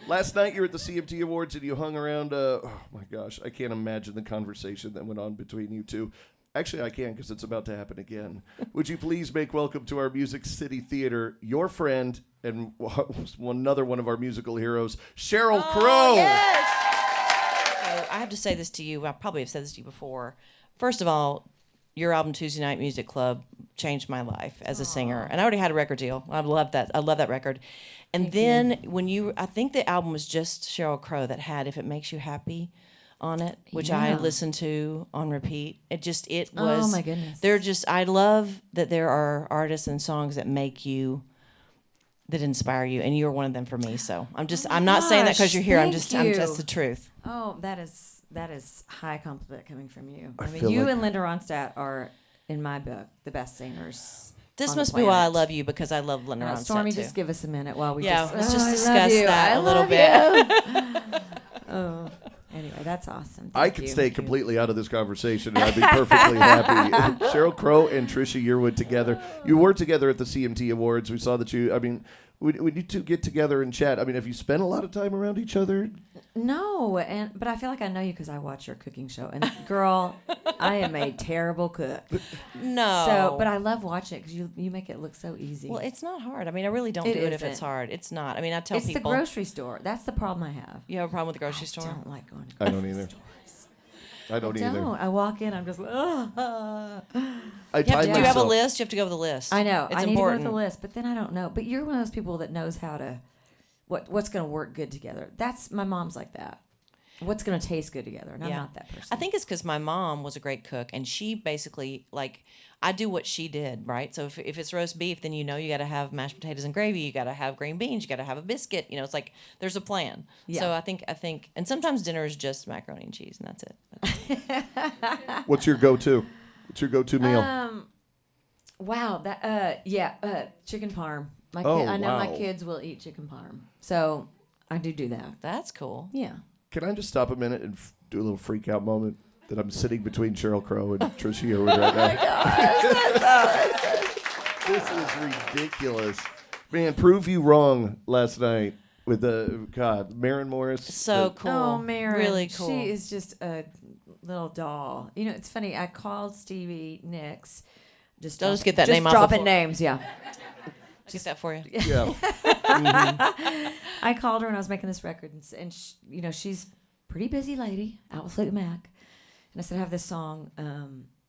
Last night you were at the CMT Awards and you hung around. Oh my gosh, I can't imagine the conversation that went on between you two. Actually, I can because it's about to happen again. Would you please make welcome to our Music City Theater your friend and another one of our musical heroes, Sheryl Crow. Yes. So I have to say this to you. I probably have said this to you before. First of all, your album Tuesday Night Music Club changed my life as a singer, and I already had a record deal. I love that. I love that record. And I think the album was just Sheryl Crow that had "If It Makes You Happy" on it, which I listened to on repeat. It was. Oh my goodness. I love that there are artists and songs that make you, that inspire you, and you're one of them for me. So I'm not saying that because you're here. I'm just the truth. Oh, that is high compliment coming from you. I mean, feel you like- and Linda Ronstadt are, in my book, the best singers. This on the must be why I planet. love you, because I love Linda Ronstadt Storme, too. just give us a minute while we Yeah, just... let's just I discuss love you. that I a little love bit. you. Oh, anyway, that's awesome. I Thank could you. stay completely out of this conversation and I'd be perfectly happy. Sheryl Crow and Trisha Yearwood together. You were together at the CMT Awards. We saw that we need to get together and chat. I mean, have you spent a lot of time around each other? No, but I feel like I know you because I watch your cooking show. And girl, I am a terrible cook. No. So, but I love watching it because you make it look so easy. Well, it's not hard. I mean, I really don't It do it if isn't. it's hard. It's not. I mean, I tell it's people. the grocery store. That's the problem I have. You have a problem with the grocery store? I don't like going to I don't grocery either. stores. I don't either. Don't. I walk in, I'm just like, I Do time you have a myself. list? You have to go with the list. I know. It's I need important. to go with the list, but then I don't know. But you're one of those people that knows how to, what's going to work good together. My mom's like that. What's going to taste good together, and I'm not that person. I think it's because my mom was a great cook, and she basically, I do what she did, right? So if it's roast beef, then you got to have mashed potatoes and gravy. You got to have green beans. You got to have a biscuit. It's like there's a plan. Yeah. So I think, and sometimes dinner is just macaroni and cheese, and that's it. What's your go-to? What's your go-to meal? Wow, chicken parm. I know my wow. kids will eat chicken parm, so I do that. That's cool. Yeah. Can I just stop a minute and do a little freak out moment that I'm sitting between Sheryl Crow and Trisha Yearwood right now? This is ridiculous. Man, prove you wrong last night with Maren Morris. So cool. Oh, Maren. Really cool. She is just a little doll. It's funny. I called Stevie Nicks. I'll just get that name off the dropping floor. names, yeah. Get that for you. Yeah. I called her when I was making this record, and she's a pretty busy lady out with Fleetwood Mac. And I said, I have this song.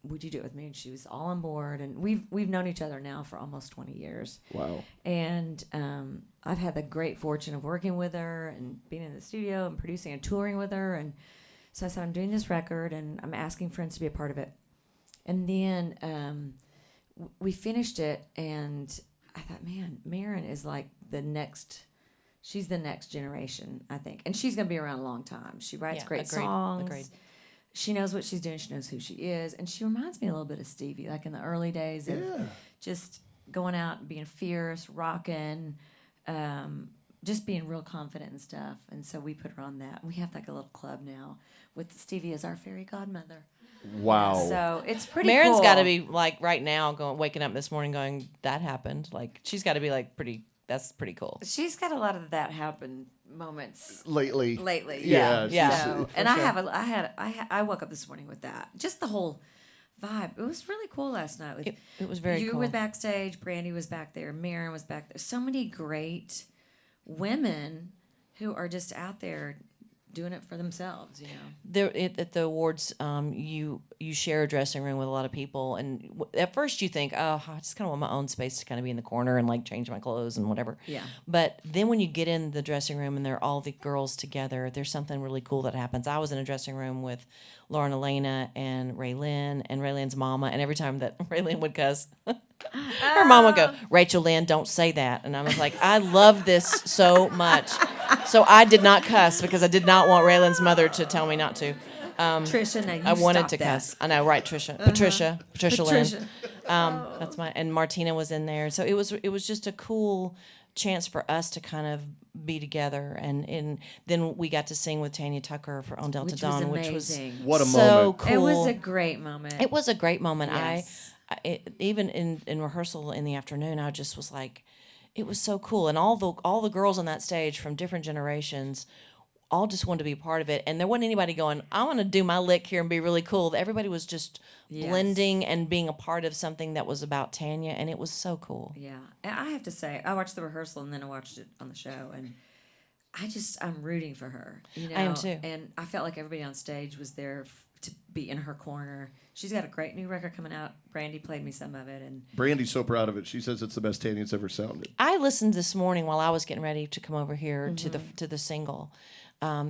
Would you do it with me? And she was all on board. And we've known each other now for almost 20 years. Wow. And I've had the great fortune of working with her and being in the studio and producing and touring with her. And so I said, I'm doing this record, and I'm asking friends to be a part of it. And then we finished it, and I thought, man, Maren is like she's the next generation, I think. And she's going to be around a long time. She writes great songs. Agreed. She knows what she's doing. She knows who she is. And she reminds me a little bit of Stevie, like in the early days of just going out and being fierce, rocking, just being real confident and stuff. And so we put her on that. We have like a little club now with Stevie as our fairy godmother. Wow. So it's pretty Maren's cool. got to be like right now waking up this morning going, that happened. Like she's got to be like that's pretty cool. She's got a lot of that happen moments Lately. Yeah. she's- So, and I woke up this morning with that. Just the whole vibe. It was really cool last night. It was very you cool. were backstage. Brandy was back there. Maren was back there. So many great women who are just out there doing it for themselves, At the awards, you share a dressing room with a lot of people, and at first you think, oh, I just kind of want my own space to kind of be in the corner and like change my clothes and whatever. Yeah. But then when you get in the dressing room and they're all the girls together, there's something really cool that happens. I was in a dressing room with Lauren Elena and Raylynn and Raylyn's mama, and every time that Raylynn would cuss, her mom would go, Rachel Lynn, don't say that. And I was like, I love this so much. So I did not cuss because I did not want Raylan's mother to tell me not to. Trisha, now you I wanted stop to that. cuss. I know, right, Trisha? Patricia Lynn. Patricia. That's and Martina was in there. So it was just a cool chance for us to kind of be together, and then we got to sing with Tanya Tucker on Delta Dawn, which was What a so moment. cool. It was a great moment. It was a great moment. Yes. Even in rehearsal in the afternoon, I just was like, It was so cool, and all the girls on that stage from different generations all just wanted to be part of it, and there wasn't anybody going, I want to do my lick here and be really cool. Everybody was just blending and being a part of something that was about Tanya, and it was so cool. Yeah, and I have to say, I watched the rehearsal and then I watched it on the show, and I'm rooting for her. You know, I am too. And I felt like everybody on stage was there to be in her corner. She's got a great new record coming out. Brandy played me some of it, and Brandy's so proud of it. She says it's the best Tanya's ever sounded. I listened this morning while I was getting ready to come over here to the single.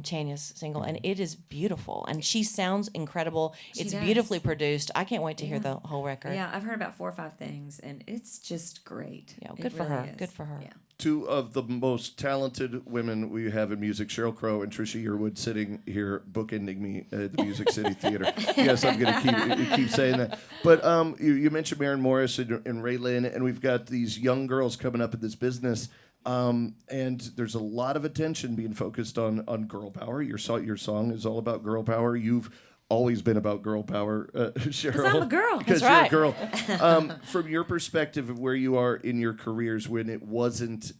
Tanya's single, and it is beautiful, and she sounds incredible. It's beautifully produced. I can't wait to hear the whole record. Yeah, I've heard about 4 or 5 things, and it's just great. Yeah, good for her. Good for her. Yeah. Two of the most talented women we have in music, Sheryl Crow and Trisha Yearwood, sitting here bookending me at the Music City Theater. Yes, I'm going to keep saying that. But you mentioned Maren Morris and Ray Lynn, and we've got these young girls coming up in this business. And there's a lot of attention being focused on girl power. Your song is all about girl power. You've always been about girl power, Sheryl. Because I'm a girl. Because That's right. you're a girl. From your perspective of where you are in your careers, when it wasn't,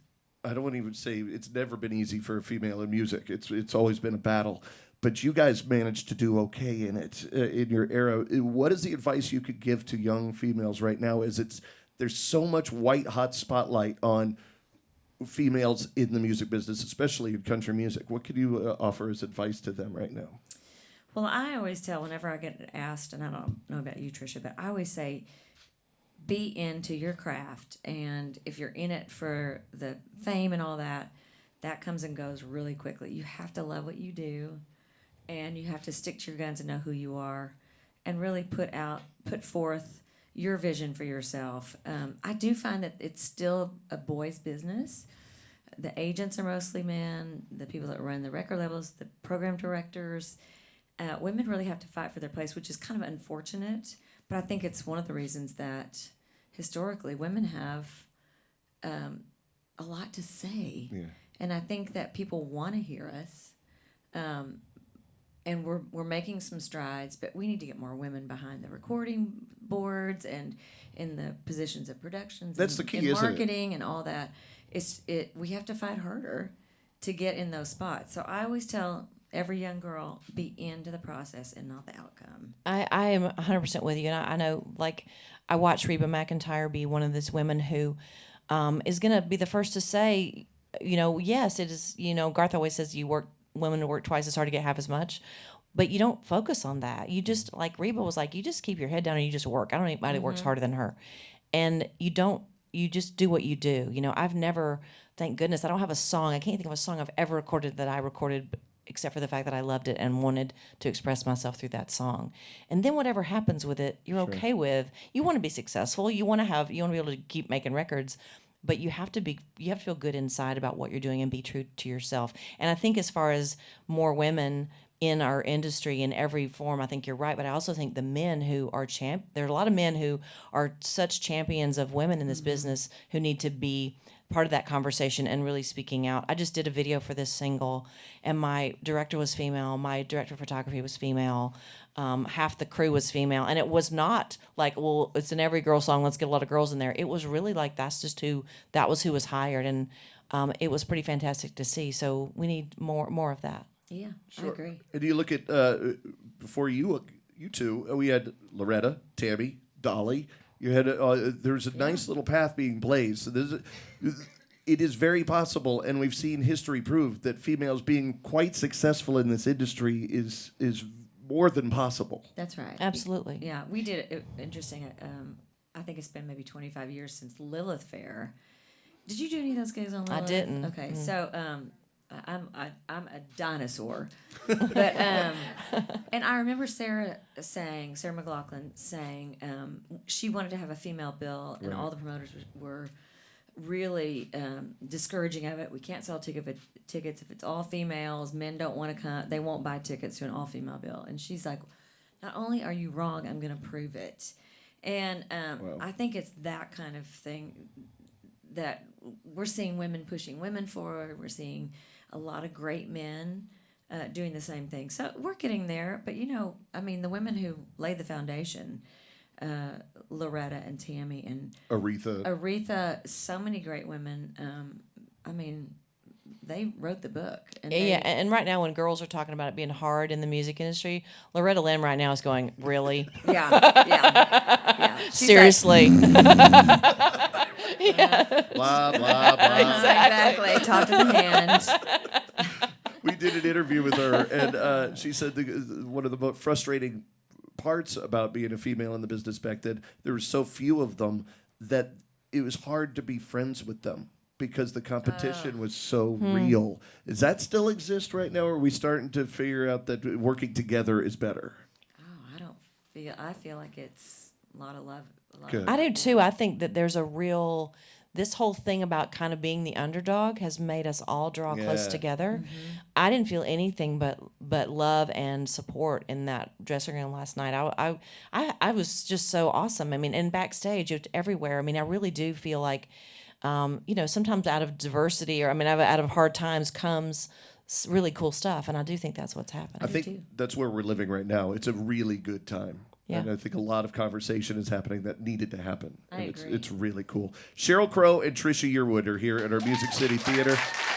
I don't want to even say it's never been easy for a female in music. It's always been a battle. But you guys managed to do okay in it in your era. What is the advice you could give to young females right now? There's so much white hot spotlight on females in the music business, especially in country music. What could you offer as advice to them right now? Well, I always tell whenever I get asked, and I don't know about you, Trisha, but I always say, be into your craft. And if you're in it for the fame and all that, that comes and goes really quickly. You have to love what you do, and you have to stick to your guns and know who you are, and really put forth your vision for yourself. I do find that it's still a boys' business. The agents are mostly men. The people that run the record labels, the program directors, women really have to fight for their place, which is kind of unfortunate. But I think it's one of the reasons that historically women have a lot to say, and I think that people want to hear us. And we're making some strides, but we need to get more women behind the recording boards and in the positions of productions. That's and, the key, and isn't it? marketing and all that. We have to fight harder to get in those spots. So I always tell every young girl, be into the process and not the outcome. I am 100% with you, and I know, like, I watched Reba McEntire be one of these women who is going to be the first to say, yes, it is. Garth always says women work twice as hard to get half as much, but you don't focus on that. You just, like Reba was like, you just keep your head down and you just work. I don't know anybody works harder than her. And you just do what you do. I've never, thank goodness, I don't have a song. I can't think of a song I've ever recorded that I recorded except for the fact that I loved it and wanted to express myself through that song. And then whatever happens with it, you're okay with. You want to be successful. You want to be able to keep making records. But you have to feel good inside about what you're doing and be true to yourself. And I think as far as more women in our industry in every form, I think you're right. But I also think the men who are there are a lot of men who are such champions of women in this business who need to be part of that conversation and really speaking out. I just did a video for this single, and my director was female. My director of photography was female. Half the crew was female, and it was not like, well, it's an every girl song, let's get a lot of girls in there. It was really like that was who was hired, and it was pretty fantastic to see. So we need more of that. Yeah, I agree. And you look at before you two, we had Loretta, Tammy, Dolly. You had there's a nice little path being blazed. So it is very possible, and we've seen history prove that females being quite successful in this industry is more than possible. That's right. Absolutely. Yeah, we did it. Interesting. I think it's been maybe 25 years since Lilith Fair. Did you do any of those gigs on Lilith? I didn't. Okay, so I'm a dinosaur, but and I remember Sarah McLachlan saying she wanted to have a female bill, and all the promoters were really discouraging of it. We can't sell tickets if it's all females. Men don't want to come; they won't buy tickets to an all-female bill. And she's like, "Not only are you wrong, I'm going to prove it." And I think it's that kind of thing that we're seeing women pushing women forward. We're seeing a lot of great men doing the same thing. So we're getting there. But, the women who laid the foundation, Loretta and Tammy and Aretha. So many great women. I mean, they wrote the book. And Yeah, and right now when girls are talking about it being hard in the music industry, Loretta Lynn right now is going, really? Yeah. She's Seriously. Blah, blah, blah. Exactly. Talk to the hand. We did an interview with her, and she said one of the most frustrating parts about being a female in the business back then, there were so few of them that it was hard to be friends with them because the competition was so real. Does that still exist right now, or are we starting to figure out that working together is better? Oh, I feel like it's a lot of love. Good. I do too. I think that there's this whole thing about kind of being the underdog has made us all draw close together. Mm-hmm. I didn't feel anything but love and support in that dressing room last night. I was just so awesome. I mean, and backstage, everywhere. I mean, I really do feel like, sometimes out of diversity out of hard times comes really cool stuff. And I do think that's what's happening. I think that's where we're living right now. It's a really good time. Yeah. And I think a lot of conversation is happening that needed to happen. I agree. It's really cool. Sheryl Crow and Trisha Yearwood are here at our Music City Theater.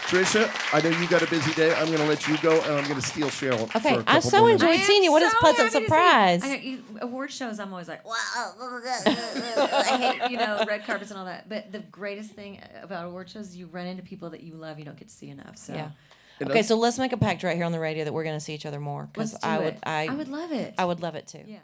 Trisha, I know you got a busy day. I'm going to let you go, and I'm going to steal Sheryl. Okay, I so enjoyed seeing you. What a pleasant surprise. Award shows, I'm always like, wow. I hate, red carpets and all that. But the greatest thing about award shows is you run into people that you love you don't get to see enough. So. Yeah. Okay, so let's make a pact right here on the radio that we're going to see each other more. Let's do it. I would love it. I would love it too. Yeah.